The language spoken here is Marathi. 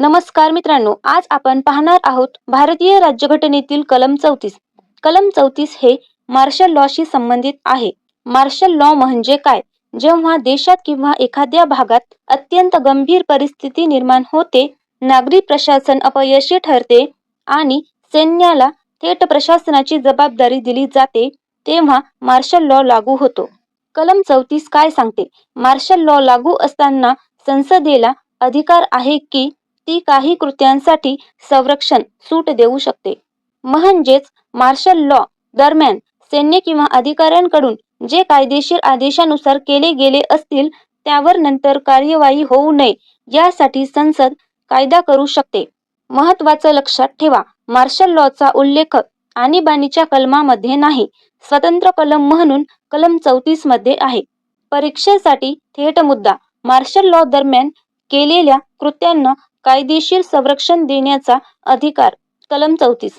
नमस्कार मित्रांनो, आज आपण पाहणार आहोत भारतीय राज्यघटनेतील कलम 34. कलम 34 हे मार्शल लॉशी संबंधित आहे. मार्शल लॉ म्हणजे काय? जेव्हा देशात किंवा एखाद्या भागात अत्यंत गंभीर परिस्थिती निर्माण होते, नागरी प्रशासन अपयशी ठरते आणि सैन्याला थेट प्रशासनाची जबाबदारी दिली जाते, तेव्हा मार्शल लॉ लागू होतो. कलम 34 काय सांगते? मार्शल लॉ लागू असताना संसदेला अधिकार आहे की ती काही कृत्यांसाठी संरक्षण सूट देऊ शकते. म्हणजेच मार्शल लॉ दरम्यान सैन्य किंवा अधिकाऱ्यांकडून जे कायदेशीर आदेशानुसार केले गेले असतील त्यावर नंतर कार्यवाही होऊ नये यासाठी संसद कायदा करू शकते. महत्त्वाचं लक्षात ठेवा, मार्शल लॉचा उल्लेख आणीबाणीच्या कलमामध्ये नाही, स्वतंत्र कलम म्हणून कलम 34 मध्ये आहे. परीक्षेसाठी थेट मुद्दा: मार्शल लॉ दरम्यान केलेल्या कृत्यांना कायदेशीर संरक्षण देण्याचा अधिकार. कलम 34.